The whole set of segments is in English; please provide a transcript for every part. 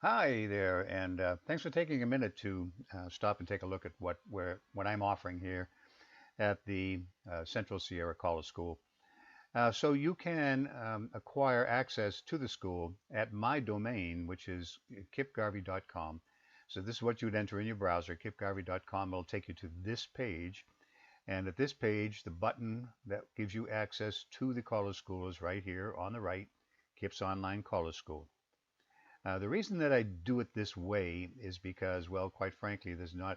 Hi there, and thanks for taking a minute to stop and take a look at what I'm offering here at the Central Sierra College School. So you can acquire access to the school at my domain, which is kipgarvey.com. So this is what you would enter in your browser, kipgarvey.com. It'll take you to this page, and at this page, the button that gives you access to the college school is right here on the right, Kip's Online College School. The reason that I do it this way is because, well, quite frankly, there's not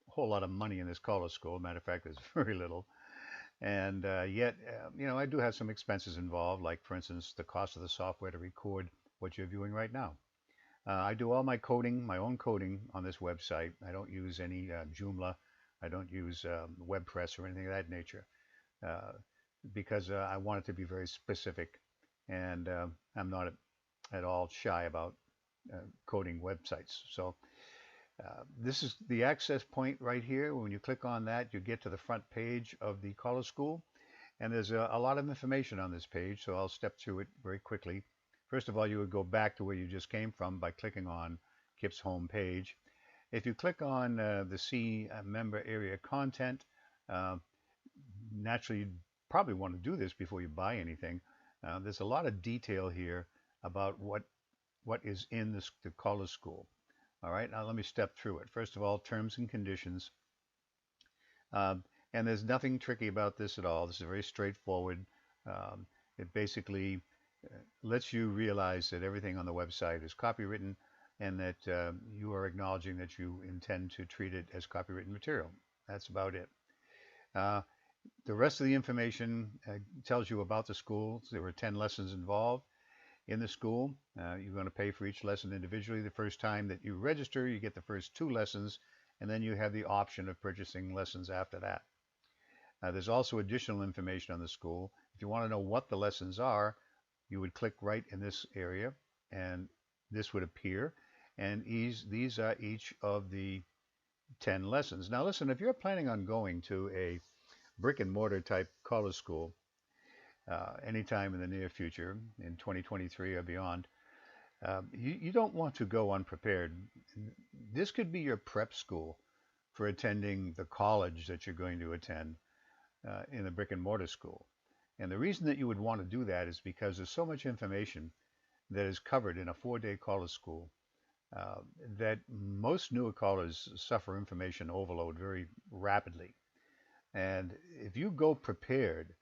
a whole lot of money in this college school. Matter of fact, there's very little. And yet, I do have some expenses involved, like, for instance, the cost of the software to record what you're viewing right now. I do all my coding, my own coding on this website. I don't use any Joomla. I don't use WebPress or anything of that nature uh, because I want it to be very specific. And I'm not at all shy about coding websites. So this is the access point right here. When you click on that, you get to the front page of the college school. And there's a lot of information on this page, so I'll step through it very quickly. First of all, you would go back to where you just came from by clicking on KIP's home page. If you click on the See Member Area Content, uh, naturally you'd probably want to do this before you buy anything. There's a lot of detail here about what is in the college school. All right, now let me step through it. First of all, terms and conditions. And there's nothing tricky about this at all. This is very straightforward. Um, it basically lets you realize that everything on the website is copywritten and that you are acknowledging that you intend to treat it as copywritten material. That's about it. Uh, the rest of the information tells you about the school. There were 10 lessons involved in the school. You're going to pay for each lesson individually. The first time that you register, you get the first 2 lessons, and then you have the option of purchasing lessons after that. There's also additional information on the school. If you want to know what the lessons are, you would click right in this area, and this would appear. And these are each of the 10 lessons. Now listen, if you're planning on going to a brick and mortar type college school anytime in the near future, in 2023 or beyond, you don't want to go unprepared. This could be your prep school for attending the college that you're going to attend in the brick and mortar school. And the reason that you would want to do that is because there's so much information that is covered in a 4-day college school uh, that most newer callers suffer information overload very rapidly. And if you go prepared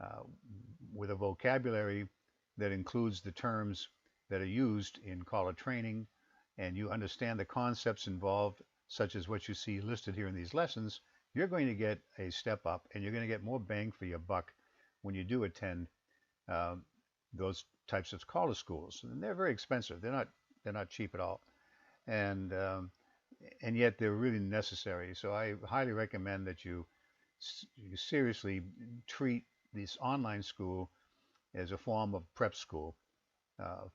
uh, with a vocabulary that includes the terms that are used in caller training, and you understand the concepts involved, such as what you see listed here in these lessons, you're going to get a step up and you're going to get more bang for your buck when you do attend uh, those types of college schools. And they're very expensive. They're not cheap at all. And and yet they're really necessary. So I highly recommend that you seriously treat this online school as a form of prep school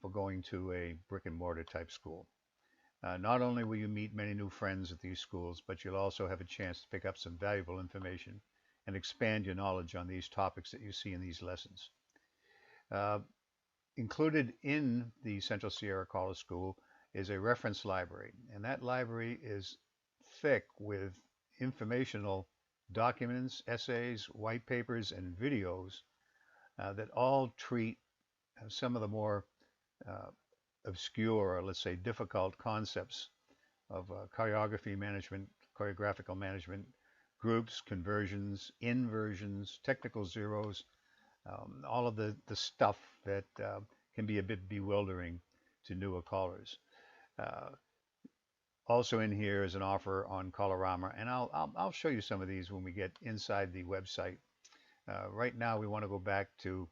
for going to a brick and mortar type school. Not only will you meet many new friends at these schools, but you'll also have a chance to pick up some valuable information and expand your knowledge on these topics that you see in these lessons. Uh, Included in the Central Sierra College School is a reference library, and that library is thick with informational documents, essays, white papers, and videos that all treat some of the more uh, obscure or let's say difficult concepts of choreography management, choreographical management, groups, conversions, inversions, technical zeros, all of the stuff that can be a bit bewildering to newer callers. Uh, Also in here is an offer on Colorama, and I'll show you some of these when we get inside the website. Right now we want to go back to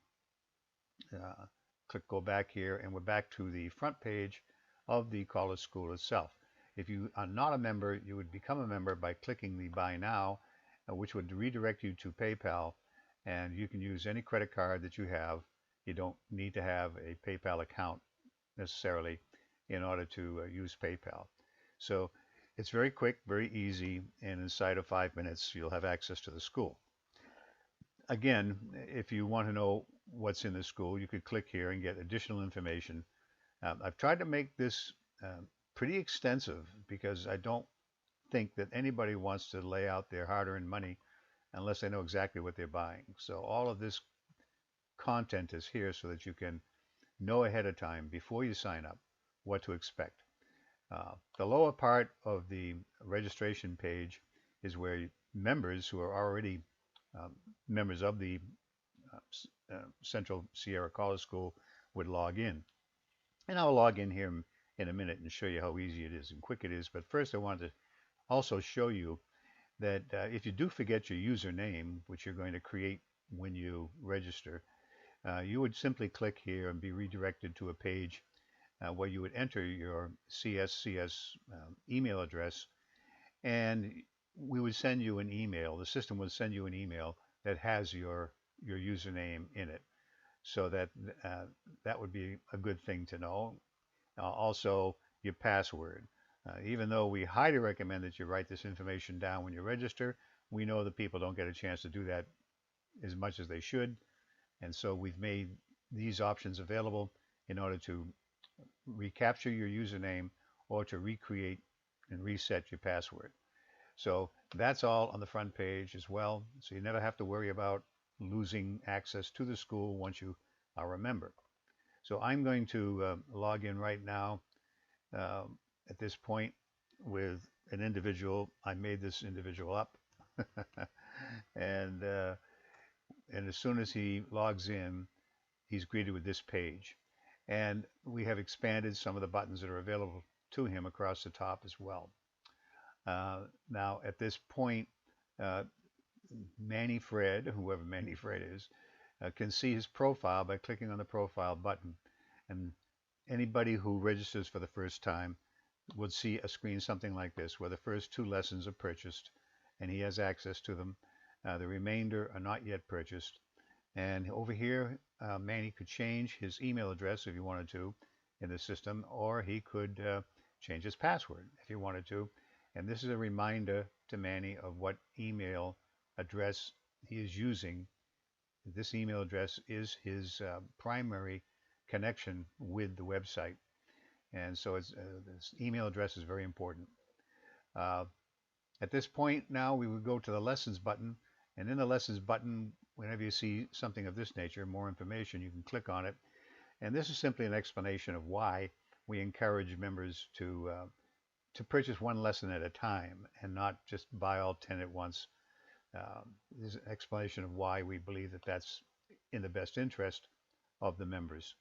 uh, click go back here, and we're back to the front page of the college school itself. If you are not a member, you would become a member by clicking the Buy Now, which would redirect you to PayPal, and you can use any credit card that you have. You don't need to have a PayPal account necessarily in order to use PayPal. So it's very quick, very easy, and inside of 5 minutes you'll have access to the school. Again, if you want to know what's in the school, you could click here and get additional information. I've tried to make this pretty extensive, because I don't think that anybody wants to lay out their hard-earned money unless they know exactly what they're buying. So all of this content is here so that you can know ahead of time before you sign up what to expect. The lower part of the registration page is where members who are already um, members of the Central Sierra College School would log in. And I'll log in here in a minute and show you how easy it is and quick it is. But first I want to also show you that if you do forget your username, which you're going to create when you register, you would simply click here and be redirected to a page where you would enter your CSCS email address, and we would send you an email. The system would send you an email that has your username in it, so that that would be a good thing to know. Also, your password. Even though we highly recommend that you write this information down when you register, we know that people don't get a chance to do that as much as they should, and so we've made these options available in order to recapture your username or to recreate and reset your password. So that's all on the front page as well. So you never have to worry about losing access to the school once you are a member. So I'm going to log in right now at this point with an individual. I made this individual up. and as soon as he logs in, he's greeted with this page. And we have expanded some of the buttons that are available to him across the top as well. Now, at this point, Manny Fred, whoever Manny Fred is, can see his profile by clicking on the profile button. And anybody who registers for the first time would see a screen something like this, where the first 2 lessons are purchased, and he has access to them. The remainder are not yet purchased. And over here, Manny could change his email address if he wanted to in the system, or he could change his password if he wanted to. And this is a reminder to Manny of what email address he is using. This email address is his primary connection with the website. And so this email address is very important. At this point now, we would go to the lessons button. And in the lessons button, whenever you see something of this nature, more information, you can click on it. And this is simply an explanation of why we encourage members to purchase 1 lesson at a time and not just buy all 10 at once. There's an explanation of why we believe that that's in the best interest of the members.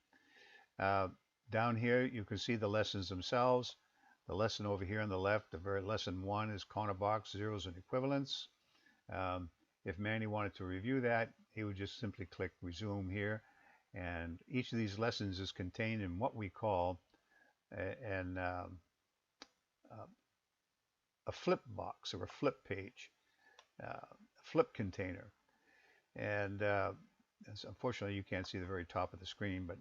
Down here, you can see the lessons themselves. The lesson over here on the left, the very lesson 1 is corner box, zeros and equivalents. If Manny wanted to review that, he would just simply click resume here. And each of these lessons is contained in what we call a flip box or a flip page, a flip container. And unfortunately, you can't see the very top of the screen, but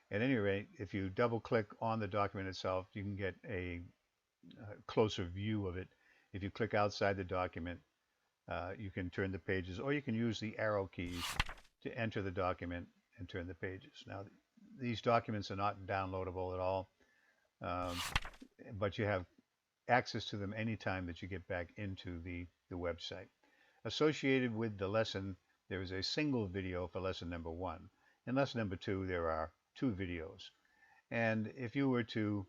at any rate, if you double click on the document itself, you can get a closer view of it. If you click outside the document, you can turn the pages, or you can use the arrow keys to enter the document and turn the pages. Now, these documents are not downloadable at all, but you have access to them anytime that you get back into the website. Associated with the lesson, there is a single video for lesson number 1. In lesson number 2, there are 2 videos. And if you were to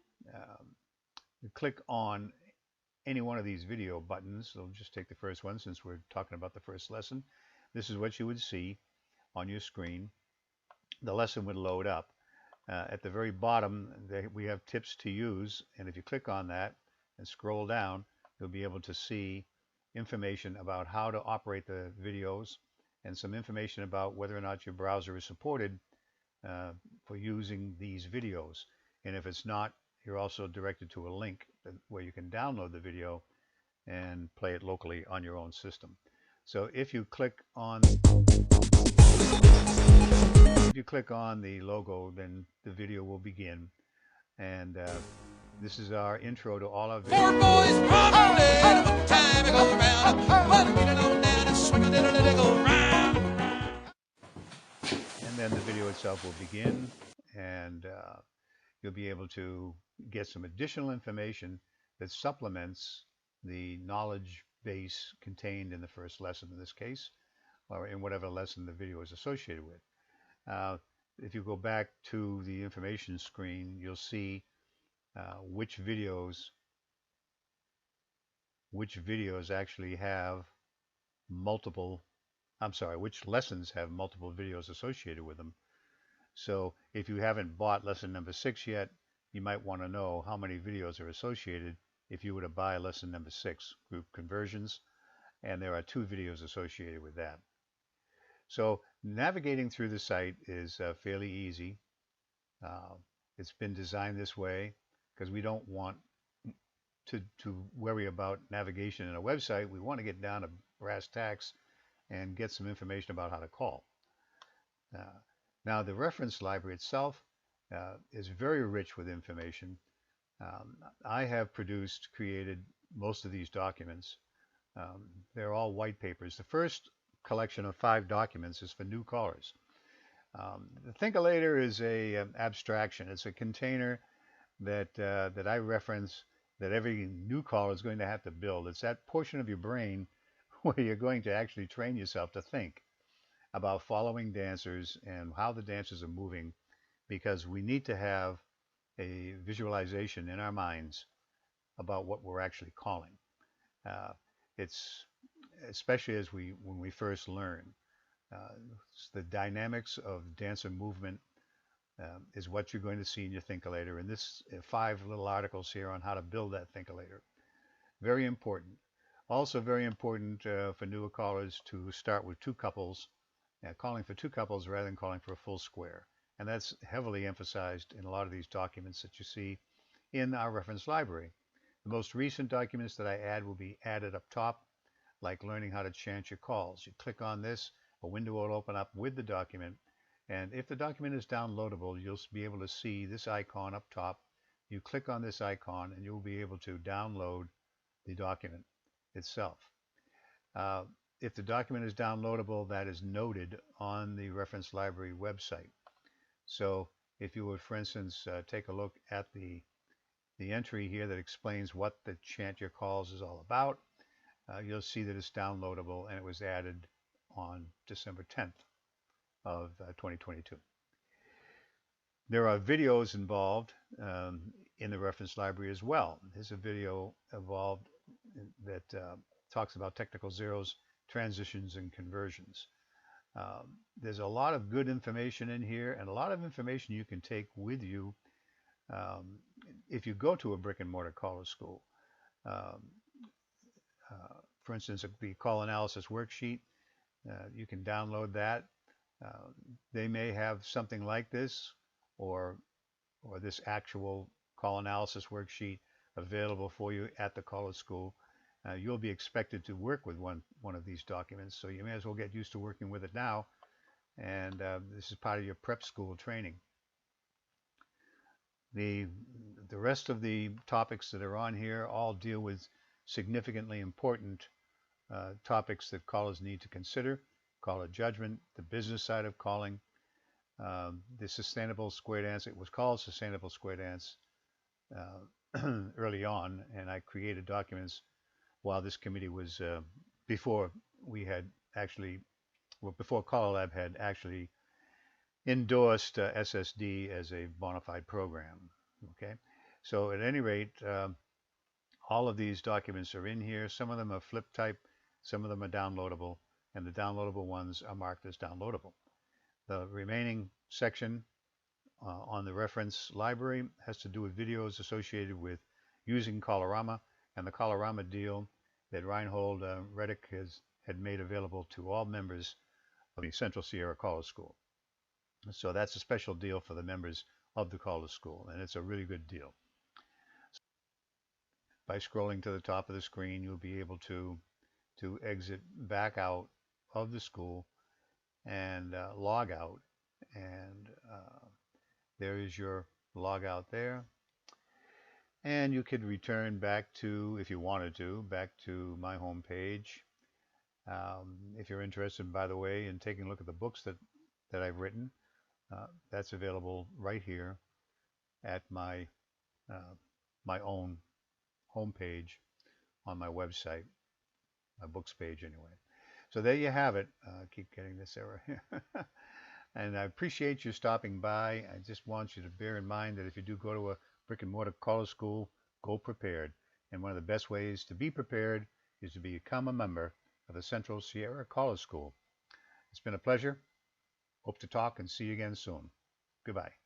click on any one of these video buttons, so just take the first one since we're talking about the first lesson. This is what you would see on your screen. The lesson would load up. At the very bottom, we have tips to use, and if you click on that and scroll down, you'll be able to see information about how to operate the videos and some information about whether or not your browser is supported for using these videos. And if it's not, you're also directed to a link where you can download the video and play it locally on your own system. So if you click on the logo, then the video will begin. And this is our intro to all our videos. And then the video itself will begin, and you'll be able to get some additional information that supplements the knowledge base contained in the first lesson in this case, or in whatever lesson the video is associated with. Uh, if you go back to the information screen, you'll see which videos actually have multiple, I'm sorry, which lessons have multiple videos associated with them. So if you haven't bought lesson number 6 yet, you might want to know how many videos are associated if you were to buy lesson number 6, group conversions, and there are 2 videos associated with that. So navigating through the site is fairly easy. Uh, it's been designed this way because we don't want to worry about navigation in a website. We want to get down to brass tacks and get some information about how to call. Uh, Now, the reference library itself is very rich with information. I have created most of these documents. They're all white papers. The first collection of 5 documents is for new callers. The Think-A-Later is a abstraction. It's a container that I reference that every new caller is going to have to build. It's that portion of your brain where you're going to actually train yourself to think about following dancers and how the dancers are moving, because we need to have a visualization in our minds about what we're actually calling. Uh, it's especially when we first learn. Uh, the dynamics of dancer movement is what you're going to see in your Think-A-Later. And this 5 little articles here on how to build that Think-A-Later. Very important. Also very important for newer callers to start with 2 couples, calling for 2 couples rather than calling for a full square. And that's heavily emphasized in a lot of these documents that you see in our reference library. The most recent documents that I add will be added up top, like learning how to chant your calls. You click on this, a window will open up with the document, and if the document is downloadable, you'll be able to see this icon up top. You click on this icon and you'll be able to download the document itself. Uh, if the document is downloadable, that is noted on the reference library website. So if you would, for instance, take a look at the entry here that explains what the Chant Your Calls is all about, you'll see that it's downloadable and it was added on December 10th of 2022. There are videos involved in the reference library as well. There's a video involved that talks about technical zeros, transitions, and conversions. There's a lot of good information in here and a lot of information you can take with you if you go to a brick and mortar caller school. For instance, the call analysis worksheet, you can download that. They may have something like this or this actual call analysis worksheet available for you at the caller school. You'll be expected to work with one of these documents, so you may as well get used to working with it now. And this is part of your prep school training. The rest of the topics that are on here all deal with significantly important topics that callers need to consider: caller judgment, the business side of calling, the sustainable square dance. It was called sustainable square dance early on, and I created documents while this committee was before we had actually, well, before Caller Lab had actually endorsed SSD as a bona fide program. Okay, so at any rate, all of these documents are in here. Some of them are flip type, some of them are downloadable, and the downloadable ones are marked as downloadable. The remaining section on the reference library has to do with videos associated with using Callerama and the Callerama deal that Reinhold Reddick had made available to all members of the Central Sierra Caller School. So that's a special deal for the members of the Caller School, and it's a really good deal. By scrolling to the top of the screen, you'll be able to exit back out of the school and log out, and there is your log out there. And you could return back to, if you wanted to, back to my home page. If you're interested, by the way, in taking a look at the books that I've written, that's available right here at my my own homepage on my website, my books page anyway. So there you have it. Keep getting this error here. And I appreciate you stopping by. I just want you to bear in mind that if you do go to a brick and mortar college school, go prepared. And one of the best ways to be prepared is to become a member of the Central Sierra College School. It's been a pleasure. Hope to talk and see you again soon. Goodbye.